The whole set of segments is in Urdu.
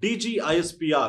DGISPR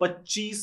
25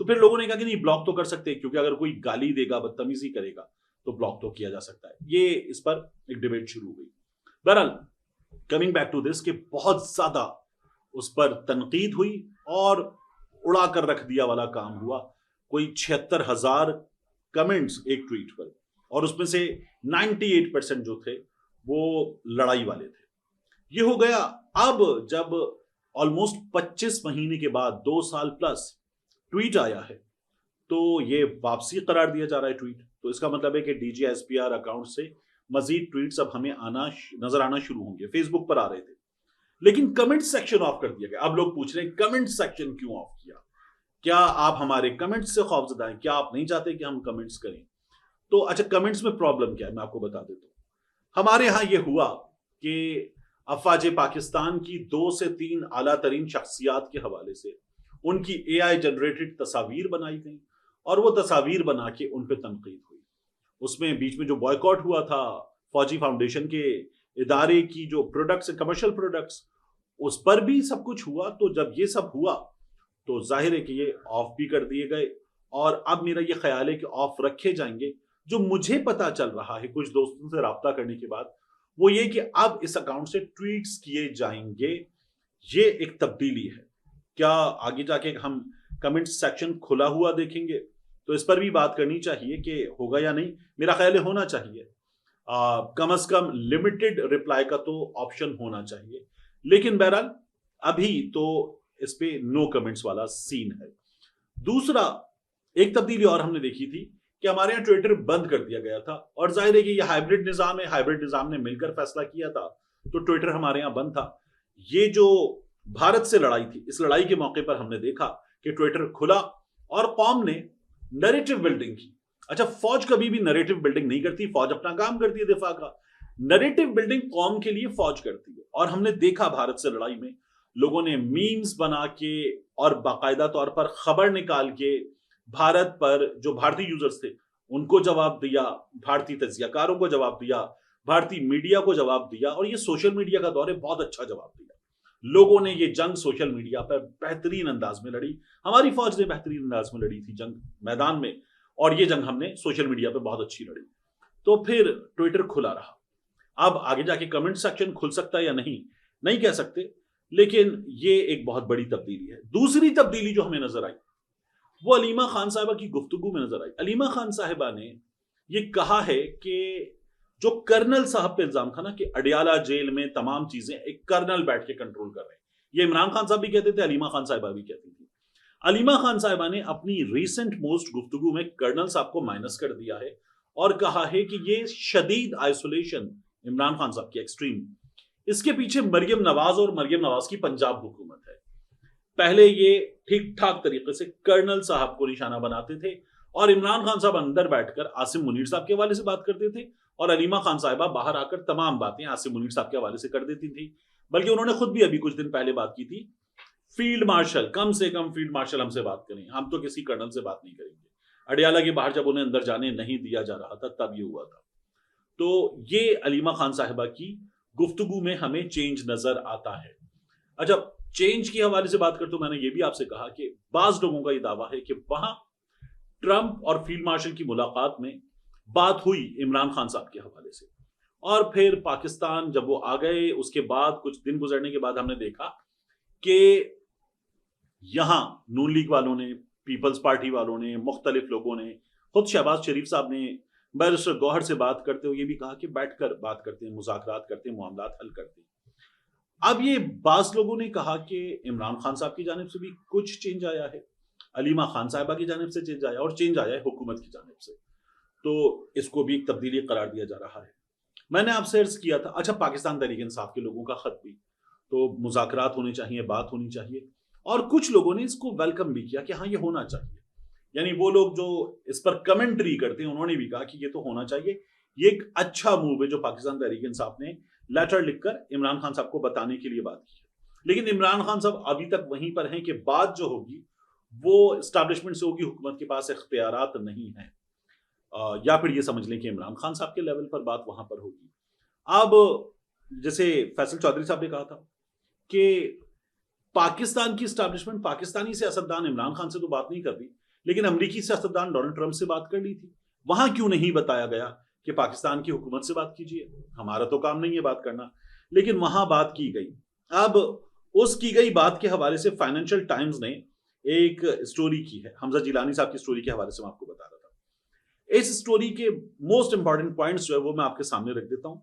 تو پھر لوگوں نے کہا کہ نہیں بلاک تو کر سکتے ہیں، کیونکہ اگر کوئی گالی دے گا بدتمیزی کرے گا تو بلاک تو کیا جا سکتا ہے. یہ اس پر ایک ڈیبیٹ شروع ہوئی. بہرحال کمنگ بیک ٹو دس کہ بہت زیادہ اس پر تنقید ہوئی اور اڑا کر رکھ دیا والا کام ہوا. کوئی 76,000 کمنٹس ایک ٹویٹ پر، اور اس میں سے 98% جو تھے وہ لڑائی والے تھے. یہ ہو گیا. اب جب آلموسٹ 25 مہینے کے بعد 2 سال پلس ٹویٹ آیا ہے تو یہ واپسی قرار دیا جا رہا ہے ٹویٹ. تو اس کا مطلب ہے کہ D G S P R account سے مزید ٹویٹس اب ہمیں نظر آنا شروع ہوں گے. فیس بک پر آ رہے تھے لیکن کمنٹ سیکشن آف کر دیا گیا. اب لوگ پوچھ رہے ہیں کمنٹ سیکشن کیوں آف کیا؟ کیا آپ ہمارے کمنٹس سے خوفزدہ ہیں؟ کیا آپ نہیں چاہتے کہ ہم کمنٹس کریں؟ تو اچھا کمنٹس میں پرابلم کیا ہے میں آپ کو بتا دیتا ہوں. ہمارے ہاں یہ ہوا کہ افواج پاکستان کی 2 سے 3 اعلیٰ ترین شخصیات کے حوالے سے ان کی اے آئی جنریٹڈ تصاویر بنائی گئیں اور وہ تصاویر بنا کے ان پہ تنقید ہوئی. اس میں بیچ میں جو بوائیکاٹ ہوا تھا فوجی فاؤنڈیشن کے ادارے کی جو پروڈکٹس کمرشل پروڈکٹس، اس پر بھی سب کچھ ہوا. تو جب یہ سب ہوا تو ظاہر ہے کہ یہ آف بھی کر دیے گئے. اور اب میرا یہ خیال ہے کہ آف رکھے جائیں گے. جو مجھے پتا چل رہا ہے کچھ دوستوں سے رابطہ کرنے کے بعد وہ یہ کہ اب اس اکاؤنٹ سے ٹویٹس کیے جائیں گے. یہ ایک تبدیلی ہے. کیا آگے جا کے ہم کمنٹ سیکشن کھلا ہوا دیکھیں گے؟ تو اس پر بھی بات کرنی چاہیے کہ ہوگا یا نہیں. میرا خیال ہے ہونا چاہیے. کم از کم لمیٹڈ رپلائی کا تو آپشن ہونا چاہیے. لیکن بہرحال ابھی تو اس پہ نو کمنٹس والا سین ہے. دوسرا ایک تبدیلی اور ہم نے دیکھی تھی کہ ہمارے یہاں ٹویٹر بند کر دیا گیا تھا. اور ظاہر ہے کہ یہ ہائبرڈ نظام ہے. ہائبرڈ نظام نے مل کر فیصلہ کیا تھا تو ٹویٹر ہمارے یہاں بند تھا. یہ جو بھارت سے لڑائی تھی اس لڑائی کے موقع پر ہم نے دیکھا کہ ٹویٹر کھلا اور قوم نے نریٹو بلڈنگ کی. اچھا فوج کبھی بھی نریٹو بلڈنگ نہیں کرتی. فوج اپنا کام کرتی ہے دفاع کا. نریٹو بلڈنگ قوم کے لیے فوج کرتی ہے. اور ہم نے دیکھا بھارت سے لڑائی میں لوگوں نے میمز بنا کے اور باقاعدہ طور پر خبر نکال کے بھارت پر جو بھارتی یوزرز تھے ان کو جواب دیا, بھارتی تجزیہ کاروں کو جواب دیا, بھارتی میڈیا کو جواب دیا. اور یہ سوشل میڈیا کا دور ہے, بہت اچھا جواب دیا. لوگوں نے یہ جنگ سوشل میڈیا پر بہترین انداز میں لڑی. ہماری فوج نے بہترین انداز میں لڑی تھی جنگ میدان میں, اور یہ جنگ ہم نے سوشل میڈیا پہ بہت اچھی لڑی. تو پھر ٹویٹر کھلا رہا. اب آگے جا کے کمنٹ سیکشن کھل سکتا ہے یا نہیں کہہ سکتے, لیکن یہ ایک بہت بڑی تبدیلی ہے. دوسری تبدیلی جو ہمیں نظر آئی وہ علیمہ خان صاحبہ کی گفتگو میں نظر آئی. علیمہ خان صاحبہ نے یہ کہا ہے کہ جو کرنل صاحب پہ الزام تھا نا کہ اڈیالہ جیل میں تمام چیزیں ایک کرنل بیٹھ کے کنٹرول کر رہے ہیں, یہ عمران خان صاحب بھی کہتے تھے, علیمہ خان صاحبہ بھی کہتی تھی. علیمہ خان صاحبہ نے اپنی ریسنٹ موسٹ گفتگو میں کرنل صاحب کو مائنس کر دیا ہے اور کہا ہے کہ یہ شدید آئسولیشن عمران خان صاحب کی ایکسٹریم, اس کے پیچھے مریم نواز اور مریم نواز کی پنجاب حکومت ہے. پہلے یہ ٹھیک ٹھاک طریقے سے کرنل صاحب کو نشانہ بناتے تھے اور عمران خان صاحب اندر بیٹھ کر عاصم منیر صاحب کے حوالے سے بات کرتے تھے اور علیمہ خان صاحبہ باہر آ کر تمام باتیں عاصم منیر صاحب کے حوالے سے کر دیتی تھی. بلکہ انہوں نے خود بھی ابھی کچھ دن پہلے بات کی تھی, فیلڈ مارشل, کم سے کم فیلڈ مارشل ہم سے بات کریں, ہم تو کسی کرنل سے بات نہیں کریں گے. اڈیالہ کے باہر جب انہیں اندر جانے نہیں دیا جا رہا تھا تب یہ ہوا تھا. تو یہ علیمہ خان صاحبہ کی گفتگو میں ہمیں چینج نظر آتا ہے. اچھا چینج کے حوالے سے بات کرتے میں نے یہ بھی آپ سے کہا کہ بعض لوگوں کا یہ دعویٰ ہے کہ وہاں ٹرمپ اور فیلڈ مارشل کی ملاقات میں بات ہوئی عمران خان صاحب کے حوالے سے, اور پھر پاکستان جب وہ آ گئے اس کے بعد کچھ دن گزرنے کے بعد ہم نے دیکھا کہ یہاں نون لیگ والوں نے, پیپلز پارٹی والوں نے, مختلف لوگوں نے, خود شہباز شریف صاحب نے بیرسٹر گوہر سے بات کرتے ہوئے یہ بھی کہا کہ بیٹھ کر بات کرتے ہیں, مذاکرات کرتے ہیں, معاملات حل کرتے ہیں. اب یہ بعض لوگوں نے کہا کہ عمران خان صاحب کی جانب سے بھی کچھ چینج آیا ہے, علیمہ خان صاحبہ کی جانب سے چینج آیا, اور چینج آیا ہے حکومت کی جانب سے. تو اس کو بھی ایک تبدیلی قرار دیا جا رہا ہے. میں نے آپ سے عرض کیا تھا اچھا پاکستان تحریک انصاف کے لوگوں کا خط بھی, تو مذاکرات ہونے چاہیے, بات ہونی چاہیے, اور کچھ لوگوں نے اس کو ویلکم بھی کیا کہ ہاں یہ ہونا چاہیے. یعنی وہ لوگ جو اس پر کمنٹری کرتے ہیں انہوں نے بھی کہا کہ یہ تو ہونا چاہیے, یہ ایک اچھا موو ہے جو پاکستان تحریک انصاف نے لیٹر لکھ کر عمران خان صاحب کو بتانے کے لیے بات کی ہے. لیکن عمران خان صاحب ابھی تک وہیں پر ہیں کہ بات جو ہوگی وہ اسٹیبلشمنٹ سے ہوگی, حکومت کے پاس اختیارات نہیں ہیں, یا پھر یہ سمجھ لیں کہ عمران خان صاحب کے لیول پر بات وہاں پر ہوگی. اب جیسے فیصل چودھری صاحب نے کہا تھا کہ پاکستان کی اسٹیبلشمنٹ, پاکستانی سیاستدان عمران خان سے تو بات نہیں کر رہی, لیکن امریکی سیاستدان ڈونلڈ ٹرمپ سے بات کر لی تھی. وہاں کیوں نہیں بتایا گیا کہ پاکستان کی حکومت سے بات کیجیے؟ ہمارا تو کام نہیں ہے بات کرنا، لیکن وہاں بات کی گئی. اب اس کی گئی بات کے حوالے سے فائنینشیل ٹائمز نے ایک سٹوری کی ہے. حمزہ جیلانی صاحب کی سٹوری کے حوالے سے میں آپ کو بتا رہا تھا. اس سٹوری کے موسٹ امپورٹنٹ پوائنٹس جو ہے وہ میں آپ کے سامنے رکھ دیتا ہوں،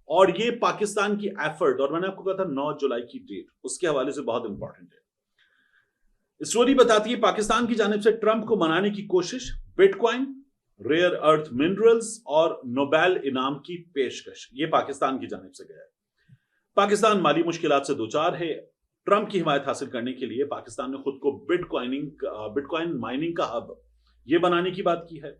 اور یہ پاکستان کی ایفرٹ، اور میں نے آپ کو کہا تھا 9 جولائی کی ڈیٹ، اس کے حوالے سے بہت امپورٹنٹ ہے. سٹوری بتاتی ہے پاکستان کی جانب سے ٹرمپ کو منانے کی کوشش، bitcoin, rare earth minerals اور نوبیل انعام کی پیشکش. یہ پاکستان کی جانب سے گیا ہے. پاکستان مالی مشکلات سے دوچار ہے. ٹرمپ کی حمایت حاصل کرنے کے لیے پاکستان نے خود کو بٹ کوائن مائننگ کا ہب یہ بنانے کی بات کی ہے.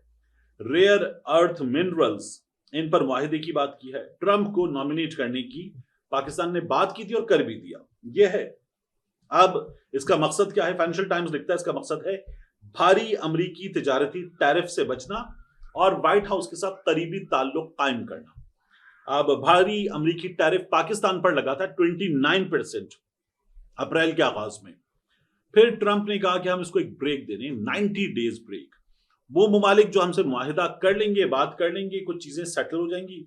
ریئر ارتھ منرلز، ان پر معاہدے کی بات کی ہے. ٹرمپ کو نامینیٹ کرنے کی پاکستان نے بات کی تھی اور کر بھی دیا. یہ ہے. اب اس کا مقصد کیا ہے؟ فائنینشیل ٹائمز لکھتا ہے اس کا مقصد ہے بھاری امریکی تجارتی ٹیرف سے بچنا اور وائٹ ہاؤس کے ساتھ قریبی تعلق قائم کرنا. اب بھاری امریکی ٹیرف پاکستان پر لگا تھا 29% اپریل کے آغاز میں. پھر ٹرمپ نے کہا کہ ہم اس کو ایک بریک دے دیں، 90 ڈیز بریک. وہ ممالک جو ہم سے معاہدہ کر لیں گے، بات کر لیں گے، کچھ چیزیں سیٹل ہو جائیں گی،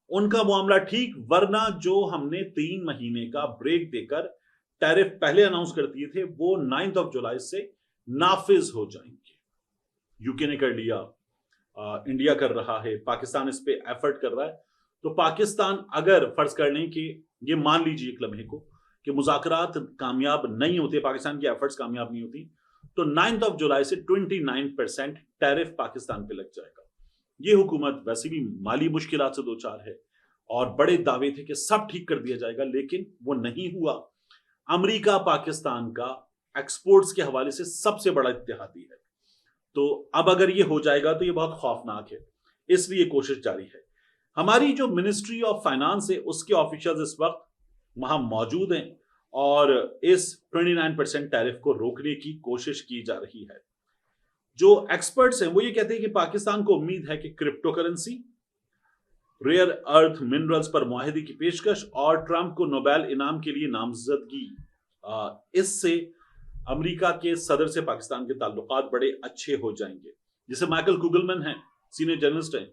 ان کا معاملہ ٹھیک، ورنہ جو ہم نے 3 مہینے کا بریک دے کر ٹیرف پہلے اناؤنس کر دیے تھے وہ 9 جولائی سے نافذ ہو جائیں گے. یو کے نے کر لیا، انڈیا کر رہا ہے، پاکستان اس پہ ایفرٹ کر رہا ہے. تو پاکستان اگر فرض کر لیں کہ یہ مان لیجیے ایک لمحے کو کہ مذاکرات کامیاب نہیں ہوتے، پاکستان کی ایفرٹس کامیاب نہیں ہوتی، تو 9 جولائی سے 29% ٹیرف پاکستان پہ لگ جائے گا. یہ حکومت ویسے بھی مالی مشکلات سے دوچار ہے اور بڑے دعوے تھے کہ سب ٹھیک کر دیا جائے گا، لیکن وہ نہیں ہوا. امریکہ پاکستان کا ایکسپورٹس کے حوالے سے سب سے بڑا اتحادی ہے. تو اب اگر یہ ہو جائے گا تو یہ بہت خوفناک ہے، اس لیے کوشش جاری ہے. ہماری جو منسٹری آف فائنانس ہے اس کے آفیشلز اس وقت وہاں موجود ہیں اور اس 29% ٹیرف کو روکنے کی کوشش کی جا رہی ہے. جو ایکسپرٹس ہیں وہ یہ کہتے ہیں کہ پاکستان کو امید ہے کہ crypto currency, rear earth minerals پر معاہدے کی پیشکش اور ٹرمپ کو نوبیل انعام کے لیے نامزدگی، اس سے امریکہ کے صدر سے پاکستان کے تعلقات بڑے اچھے ہو جائیں گے. جسے مائیکل کوگلمن ہیں، سینئر جرنلسٹ ہیں،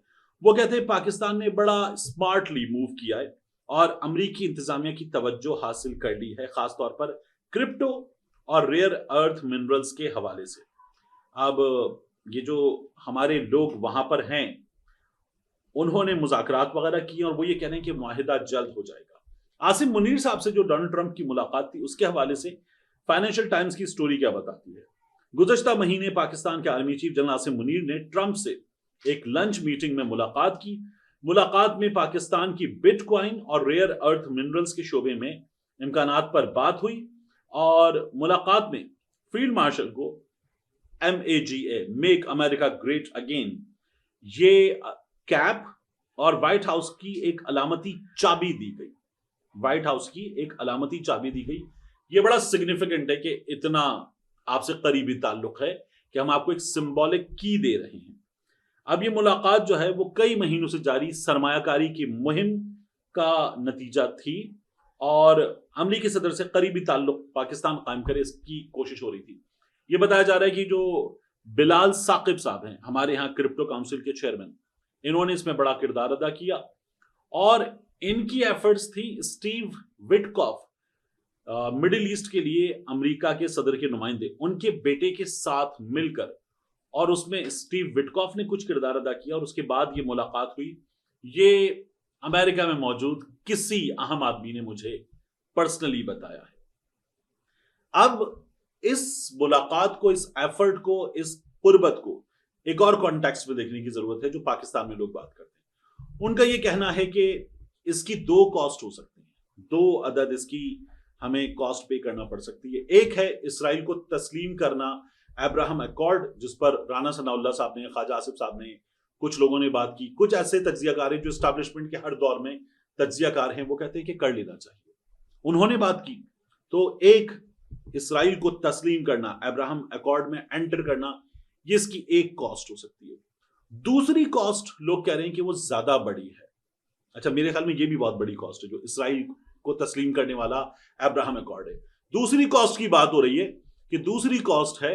وہ کہتے ہیں پاکستان نے بڑا سمارٹلی موو کیا ہے اور امریکی انتظامیہ کی توجہ حاصل کر لی ہے، خاص طور پر کرپٹو اور ریئر ارتھ منرلز کے حوالے سے. اب یہ جو ہمارے لوگ وہاں پر ہیں انہوں نے مذاکرات وغیرہ کی اور وہ یہ کہہ رہے ہیں کہ معاہدہ جلد ہو جائے گا. عاصم منیر صاحب سے جو ڈونلڈ ٹرمپ کی ملاقات تھی اس کے حوالے سے فائنینشیل ٹائمز کی سٹوری کیا بتاتی ہے. گزشتہ مہینے پاکستان کے army chief general Asim Munir نے ٹرمپ سے ایک لنچ میٹنگ میں ملاقات کی. ملاقات میں پاکستان کی بٹ کوائن اور ریئر ارتھ منرلز کے شعبے میں امکانات پر بات ہوئی اور ملاقات میں فیلڈ مارشل کو MAGA میک امریکہ گریٹ اگین یہ کیپ اور وائٹ ہاؤس کی ایک علامتی چابی دی گئی. وائٹ ہاؤس کی ایک علامتی چابی دی گئی. یہ بڑا سگنیفیکنٹ ہے کہ اتنا آپ سے قریبی تعلق ہے کہ ہم آپ کو ایک سمبولک کی دے رہے ہیں. اب یہ ملاقات جو ہے وہ کئی مہینوں سے جاری سرمایہ کاری کی مہم کا نتیجہ تھی اور امریکی صدر سے قریبی تعلق پاکستان قائم کرے اس کی کوشش ہو رہی تھی. یہ بتایا جا رہا ہے کہ جو بلال ثاقب صاحب ہیں ہمارے ہاں کرپٹو کاؤنسل کے چیئرمین، انہوں نے اس میں بڑا کردار ادا کیا اور ان کی ایفرٹس تھی اسٹیو وٹکاف، مڈل ایسٹ کے لیے امریکہ کے صدر کے نمائندے، ان کے بیٹے کے ساتھ مل کر، اور اس میں اسٹیو وٹکاف نے کچھ کردار ادا کیا اور اس کے بعد یہ ملاقات ہوئی. یہ امریکہ میں موجود کسی اہم آدمی نے مجھے پرسنلی بتایا ہے. اب اس ملاقات کو، اس ایفرٹ کو، اس قربت کو ایک اور کانٹیکسٹ میں دیکھنے کی ضرورت ہے جو پاکستان میں لوگ بات کرتے ہیں. ان کا یہ کہنا ہے کہ اس کی 2 کاسٹ ہو سکتی ہیں، 2 عدد اس کی ہمیں کاسٹ پے کرنا پڑ سکتی ہے. ایک ہے اسرائیل کو تسلیم کرنا ابراہم ایکارڈ، جس پر رانا ثناء اللہ صاحب نے، خواجہ آصف صاحب نے، کچھ لوگوں نے بات کی. کچھ ایسے تجزیہ کار ہیں جو اسٹیبلشمنٹ کے ہر دور میں تجزیہ کار ہیں، وہ کہتے ہیں کہ کر لینا چاہیے. انہوں نے بات کی. تو ایک اسرائیل کو تسلیم کرنا، ابراہم ایکارڈ میں انٹر کرنا، یہ اس کی ایک کاسٹ ہو سکتی ہے. دوسری کاسٹ لوگ کہہ رہے ہیں کہ وہ زیادہ بڑی ہے. اچھا، میرے خیال میں یہ بھی بہت بڑی کاسٹ ہے جو اسرائیل کو تسلیم کرنے والا ابراہم ایکارڈ ہے. دوسری کاسٹ کی بات ہو رہی ہے کہ دوسری کاسٹ ہے